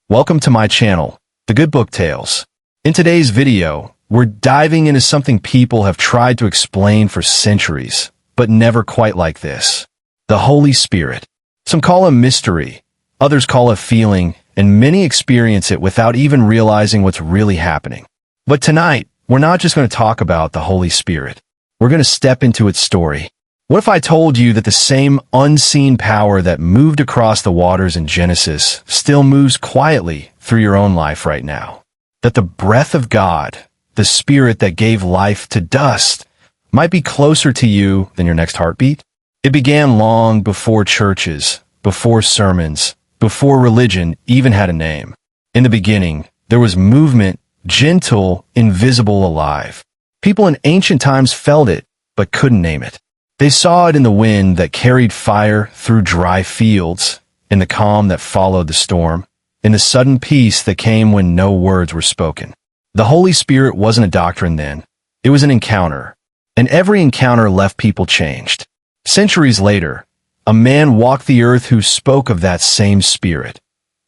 Welcome to my channel, The Good Book Tales. In today's video, we're diving into something people have tried to explain for centuries, but never quite like this. The Holy Spirit. Some call it mystery, others call it feeling, and many experience it without even realizing what's really happening. But tonight, we're not just going to talk about the Holy Spirit. We're going to step into its story. What if I told you that the same unseen power that moved across the waters in Genesis still moves quietly through your own life right now? That the breath of God, the Spirit that gave life to dust, might be closer to you than your next heartbeat? It began long before churches, before sermons, before religion even had a name. In the beginning, there was movement, gentle, invisible, alive. People in ancient times felt it, but couldn't name it. They saw it in the wind that carried fire through dry fields, in the calm that followed the storm, in the sudden peace that came when no words were spoken. The Holy Spirit wasn't a doctrine then. It was an encounter. And every encounter left people changed. Centuries later, a man walked the earth who spoke of that same Spirit,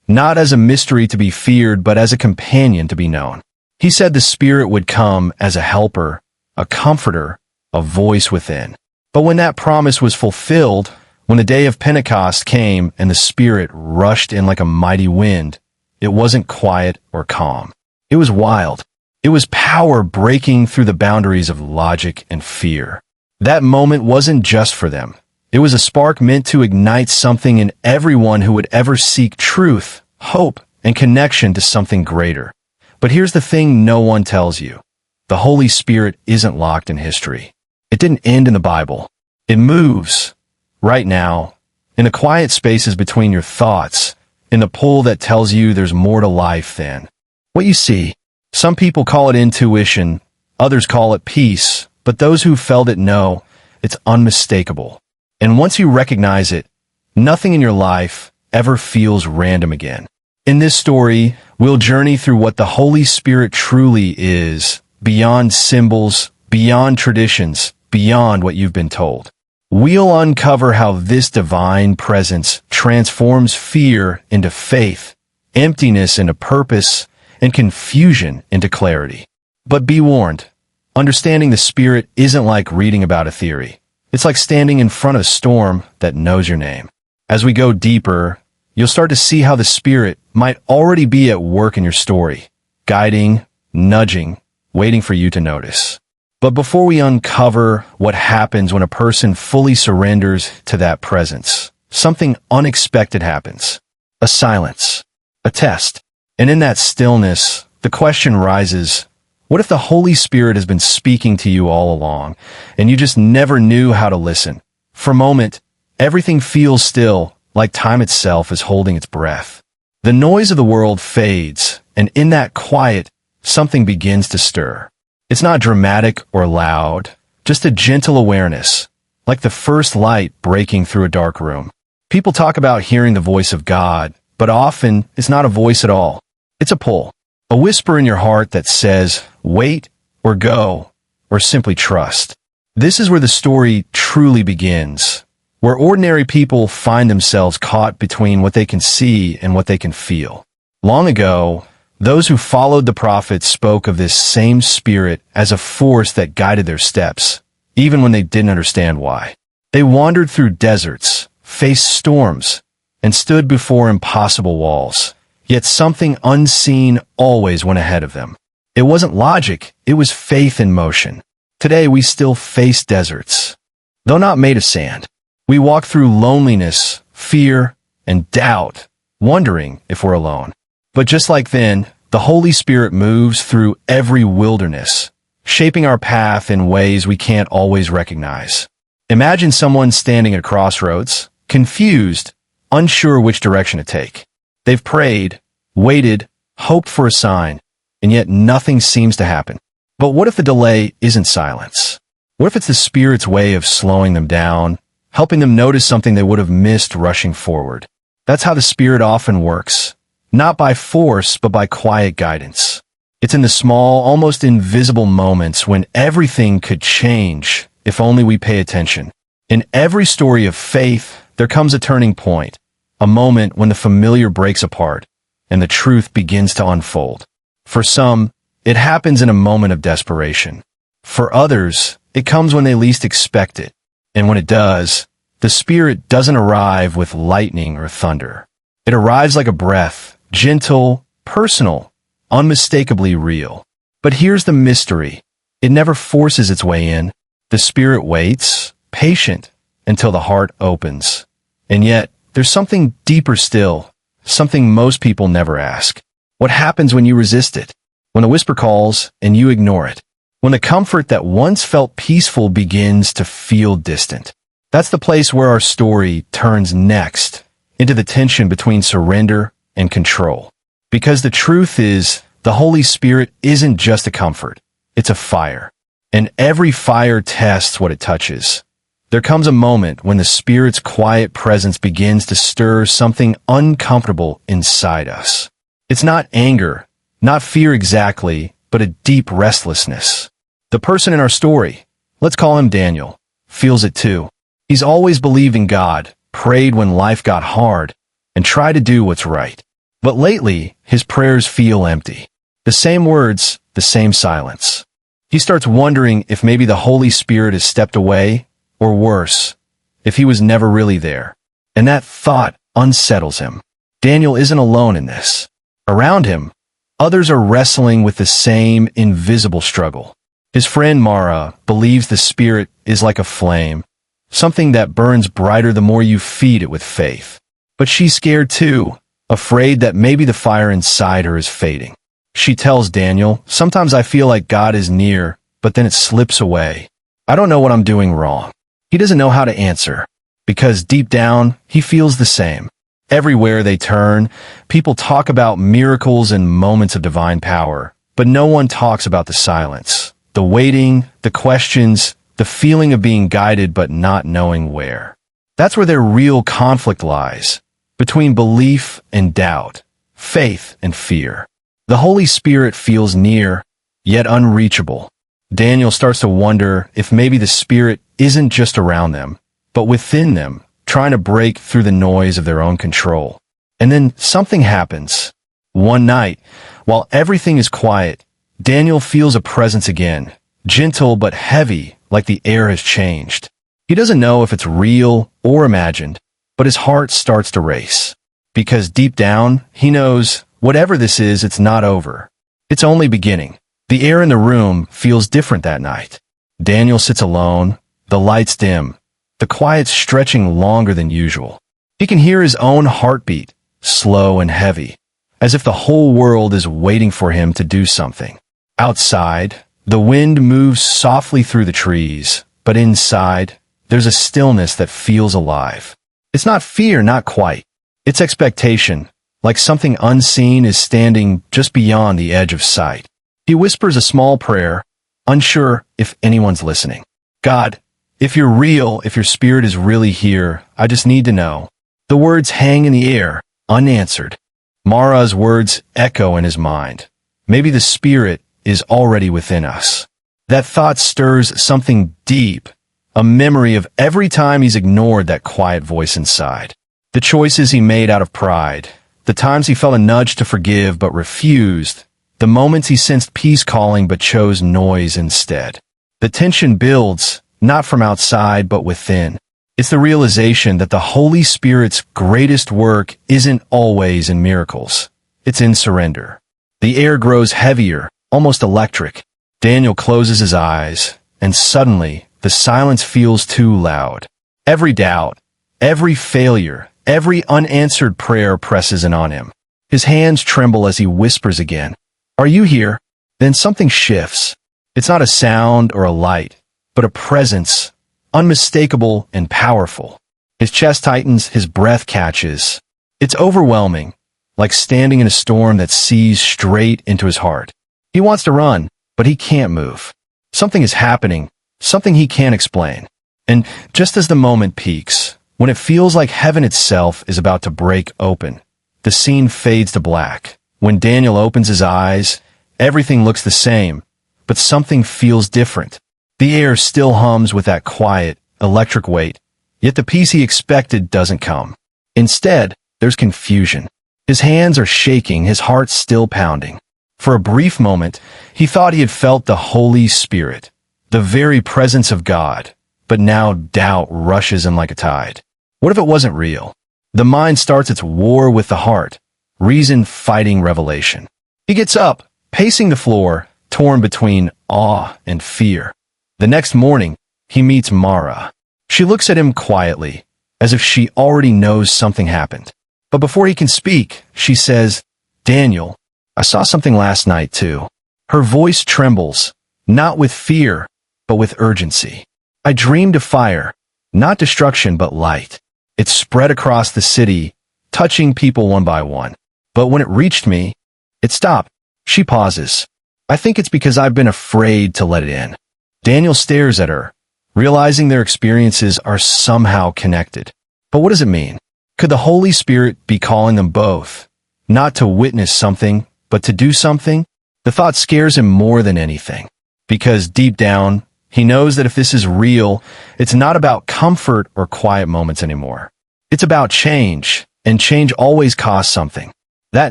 not as a mystery to be feared, but as a companion to be known. He said the Spirit would come as a helper, a comforter, a voice within. But when that promise was fulfilled, when the day of Pentecost came and the Spirit rushed in like a mighty wind, it wasn't quiet or calm. It was wild. It was power breaking through the boundaries of logic and fear. That moment wasn't just for them. It was a spark meant to ignite something in everyone who would ever seek truth, hope, and connection to something greater. But here's the thing no one tells you. The Holy Spirit isn't locked in history. It didn't end in the Bible. It moves, right now, in the quiet spaces between your thoughts, in the pull that tells you there's more to life than what you see. Some people call it intuition, others call it peace, but those who felt it know it's unmistakable. And once you recognize it, nothing in your life ever feels random again. In this story, we'll journey through what the Holy Spirit truly is, beyond symbols, beyond traditions, beyond what you've been told. We'll uncover how this divine presence transforms fear into faith, emptiness into purpose, and confusion into clarity. But be warned, understanding the Spirit isn't like reading about a theory. It's like standing in front of a storm that knows your name. As we go deeper, you'll start to see how the Spirit might already be at work in your story, guiding, nudging, waiting for you to notice. But before we uncover what happens when a person fully surrenders to that presence, something unexpected happens. A silence. A test. And in that stillness, the question rises, what if the Holy Spirit has been speaking to you all along, and you just never knew how to listen? For a moment, everything feels still, like time itself is holding its breath. The noise of the world fades, and in that quiet, something begins to stir. It's not dramatic or loud, just a gentle awareness, like the first light breaking through a dark room. People talk about hearing the voice of God, but often it's not a voice at all. It's a pull, a whisper in your heart that says, wait, or go, or simply trust. This is where the story truly begins, where ordinary people find themselves caught between what they can see and what they can feel. Long ago, those who followed the prophets spoke of this same Spirit as a force that guided their steps, even when they didn't understand why. They wandered through deserts, faced storms, and stood before impossible walls. Yet something unseen always went ahead of them. It wasn't logic, it was faith in motion. Today we still face deserts, though not made of sand. We walk through loneliness, fear, and doubt, wondering if we're alone. But just like then, the Holy Spirit moves through every wilderness, shaping our path in ways we can't always recognize. Imagine someone standing at a crossroads, confused, unsure which direction to take. They've prayed, waited, hoped for a sign, and yet nothing seems to happen. But what if the delay isn't silence? What if it's the Spirit's way of slowing them down, helping them notice something they would have missed rushing forward? That's how the Spirit often works. Not by force, but by quiet guidance. It's in the small, almost invisible moments when everything could change if only we pay attention. In every story of faith, there comes a turning point, a moment when the familiar breaks apart, and the truth begins to unfold. For some, it happens in a moment of desperation. For others, it comes when they least expect it. And when it does, the Spirit doesn't arrive with lightning or thunder. It arrives like a breath, gentle, personal, unmistakably real. But here's the mystery. It never forces its way in. The Spirit waits, patient, until the heart opens. And yet, there's something deeper still, something most people never ask. What happens when you resist it? When the whisper calls and you ignore it? When the comfort that once felt peaceful begins to feel distant? That's the place where our story turns next, into the tension between surrender and control. Because the truth is, the Holy Spirit isn't just a comfort, it's a fire. And every fire tests what it touches. There comes a moment when the Spirit's quiet presence begins to stir something uncomfortable inside us. It's not anger, not fear exactly, but a deep restlessness. The person in our story, let's call him Daniel, feels it too. He's always believed in God, prayed when life got hard, and tried to do what's right. But lately, his prayers feel empty. The same words, the same silence. He starts wondering if maybe the Holy Spirit has stepped away, or worse, if he was never really there. And that thought unsettles him. Daniel isn't alone in this. Around him, others are wrestling with the same invisible struggle. His friend Mara believes the Spirit is like a flame, something that burns brighter the more you feed it with faith. But she's scared too, afraid that maybe the fire inside her is fading. She tells Daniel, "Sometimes I feel like God is near, but then it slips away. I don't know what I'm doing wrong." He doesn't know how to answer, because deep down, he feels the same. Everywhere they turn, people talk about miracles and moments of divine power, but no one talks about the silence, the waiting, the questions, the feeling of being guided but not knowing where. That's where their real conflict lies, between belief and doubt, faith and fear. The Holy Spirit feels near, yet unreachable. Daniel starts to wonder if maybe the Spirit isn't just around them, but within them, trying to break through the noise of their own control. And then something happens. One night, while everything is quiet, Daniel feels a presence again, gentle but heavy, like the air has changed. He doesn't know if it's real or imagined, but his heart starts to race. Because deep down, he knows, whatever this is, it's not over. It's only beginning. The air in the room feels different that night. Daniel sits alone, the lights dim, the quiet stretching longer than usual. He can hear his own heartbeat, slow and heavy, as if the whole world is waiting for him to do something. Outside, the wind moves softly through the trees, but inside, there's a stillness that feels alive. It's not fear, not quite. It's expectation, like something unseen is standing just beyond the edge of sight. He whispers a small prayer, unsure if anyone's listening. "God, if you're real, if your Spirit is really here, I just need to know." The words hang in the air, unanswered. Mara's words echo in his mind. Maybe the Spirit is already within us. That thought stirs something deep, a memory of every time he's ignored that quiet voice inside. The choices he made out of pride, the times he felt a nudge to forgive but refused, the moments he sensed peace calling but chose noise instead. The tension builds, not from outside but within. It's the realization that the Holy Spirit's greatest work isn't always in miracles. It's in surrender. The air grows heavier, almost electric. Daniel closes his eyes, and suddenly, the silence feels too loud. Every doubt, every failure, every unanswered prayer presses in on him. His hands tremble as he whispers again, "Are you here?" Then something shifts. It's not a sound or a light, but a presence, unmistakable and powerful. His chest tightens, his breath catches. It's overwhelming, like standing in a storm that sees straight into his heart. He wants to run, but he can't move. Something is happening, something he can't explain. And just as the moment peaks, when it feels like heaven itself is about to break open, the scene fades to black. When Daniel opens his eyes, everything looks the same, but something feels different. The air still hums with that quiet, electric weight, yet the peace he expected doesn't come. Instead, there's confusion. His hands are shaking, his heart still pounding. For a brief moment, he thought he had felt the Holy Spirit, the very presence of God, but now doubt rushes in like a tide. What if it wasn't real? The mind starts its war with the heart, reason fighting revelation. He gets up, pacing the floor, torn between awe and fear. The next morning, he meets Mara. She looks at him quietly, as if she already knows something happened. But before he can speak, she says, "Daniel, I saw something last night too." Her voice trembles, not with fear, but with urgency. "I dreamed of fire, not destruction but light. It spread across the city, touching people one by one. But when it reached me, it stopped." She pauses. "I think it's because I've been afraid to let it in." Daniel stares at her, realizing their experiences are somehow connected. But what does it mean? Could the Holy Spirit be calling them both, not to witness something, but to do something? The thought scares him more than anything, because deep down, he knows that if this is real, it's not about comfort or quiet moments anymore. It's about change, and change always costs something. That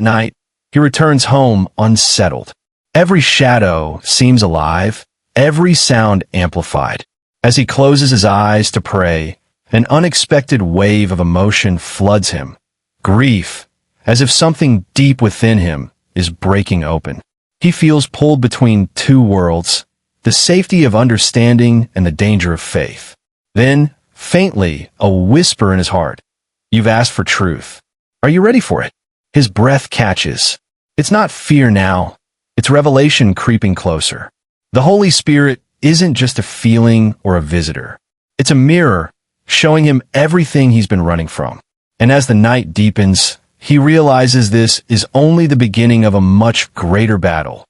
night, he returns home unsettled. Every shadow seems alive, every sound amplified. As he closes his eyes to pray, an unexpected wave of emotion floods him. Grief, as if something deep within him is breaking open. He feels pulled between two worlds, the safety of understanding and the danger of faith. Then, faintly, a whisper in his heart. "You've asked for truth. Are you ready for it?" His breath catches. It's not fear now. It's revelation creeping closer. The Holy Spirit isn't just a feeling or a visitor. It's a mirror, showing him everything he's been running from. And as the night deepens, he realizes this is only the beginning of a much greater battle,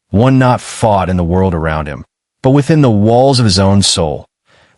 one not fought in the world around him, but within the walls of his own soul.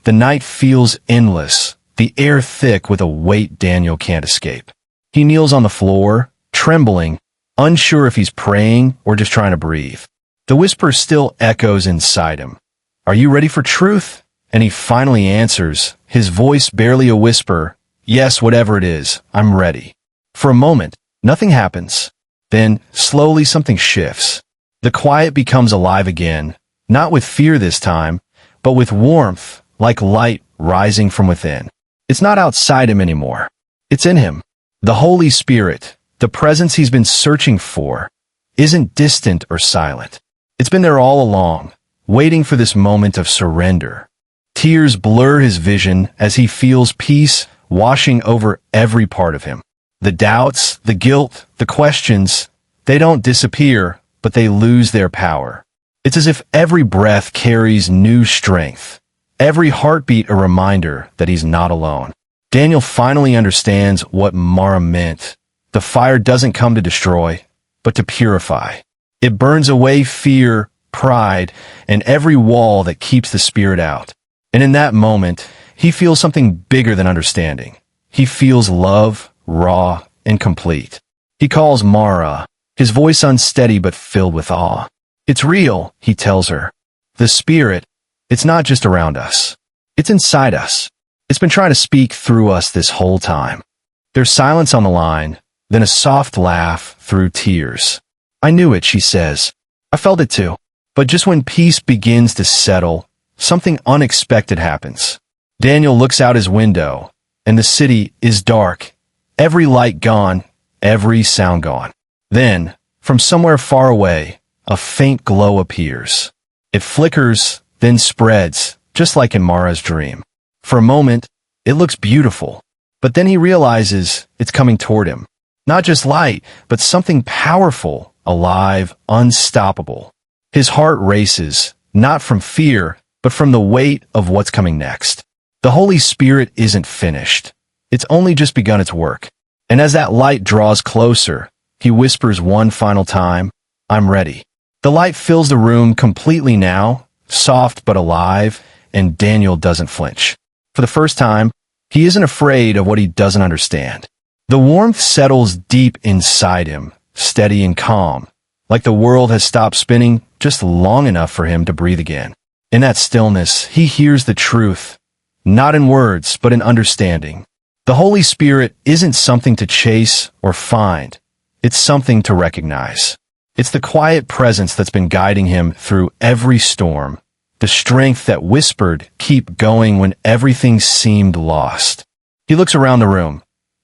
The night feels endless, the air thick with a weight Daniel can't escape. He kneels on the floor, trembling, unsure if he's praying or just trying to breathe. The whisper still echoes inside him. "Are you ready for truth?" And he finally answers, his voice barely a whisper, "Yes, whatever it is, I'm ready." For a moment, nothing happens. Then, slowly something shifts. The quiet becomes alive again, not with fear this time, but with warmth, like light rising from within. It's not outside him anymore. It's in him. The Holy Spirit, the presence he's been searching for, isn't distant or silent. It's been there all along, waiting for this moment of surrender. Tears blur his vision as he feels peace washing over every part of him. The doubts, the guilt, the questions, they don't disappear, but they lose their power. It's as if every breath carries new strength, every heartbeat a reminder that he's not alone. Daniel finally understands what Mara meant. The fire doesn't come to destroy, but to purify. It burns away fear, pride, and every wall that keeps the spirit out. And in that moment, he feels something bigger than understanding. He feels love, raw and complete. He calls Mara, his voice unsteady but filled with awe. "It's real," he tells her. "The Spirit, it's not just around us. It's inside us. It's been trying to speak through us this whole time." There's silence on the line, then a soft laugh through tears. "I knew it," she says. "I felt it too." But just when peace begins to settle, something unexpected happens. Daniel looks out his window, and the city is dark. Every light gone, every sound gone. Then, from somewhere far away, a faint glow appears. It flickers, then spreads, just like in Mara's dream. For a moment, it looks beautiful, but then he realizes it's coming toward him. Not just light, but something powerful, alive, unstoppable. His heart races, not from fear, but from the weight of what's coming next. The Holy Spirit isn't finished. It's only just begun its work. And as that light draws closer, he whispers one final time, "I'm ready." The light fills the room completely now, soft but alive, and Daniel doesn't flinch. For the first time, he isn't afraid of what he doesn't understand. The warmth settles deep inside him, steady and calm, like the world has stopped spinning just long enough for him to breathe again. In that stillness, he hears the truth, not in words, but in understanding. The Holy Spirit isn't something to chase or find. It's something to recognize. It's the quiet presence that's been guiding him through every storm, the strength that whispered, "Keep going," when everything seemed lost. He looks around the room.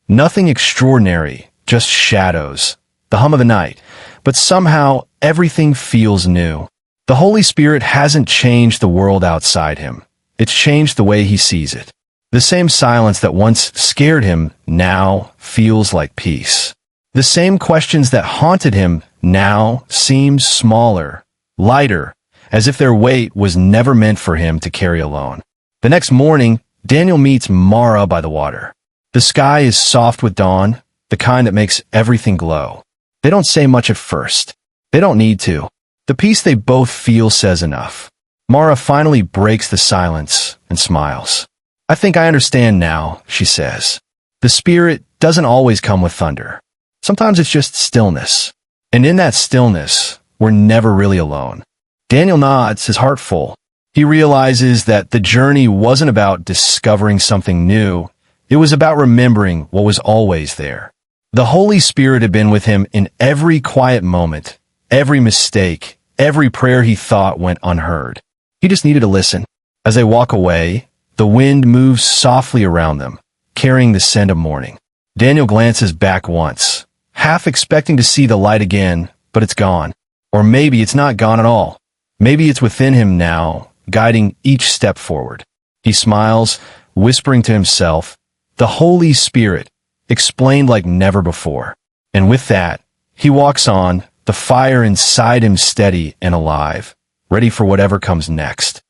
Nothing extraordinary, just shadows, the hum of the night, but somehow everything feels new. The Holy Spirit hasn't changed the world outside him. It's changed the way he sees it. The same silence that once scared him now feels like peace. The same questions that haunted him now seem smaller, lighter, as if their weight was never meant for him to carry alone. The next morning, Daniel meets Mara by the water. The sky is soft with dawn, the kind that makes everything glow. They don't say much at first. They don't need to. The peace they both feel says enough. Mara finally breaks the silence and smiles. "I think I understand now," she says. "The Spirit doesn't always come with thunder. Sometimes it's just stillness. And in that stillness, we're never really alone." Daniel nods, his heart full. He realizes that the journey wasn't about discovering something new. It was about remembering what was always there. The Holy Spirit had been with him in every quiet moment, every mistake, every prayer he thought went unheard. He just needed to listen. As they walk away, the wind moves softly around them, carrying the scent of morning. Daniel glances back once, half expecting to see the light again, but it's gone. Or maybe it's not gone at all. Maybe it's within him now, guiding each step forward. He smiles, whispering to himself, "The Holy Spirit," explained like never before. And with that, he walks on, the fire inside him steady and alive, ready for whatever comes next.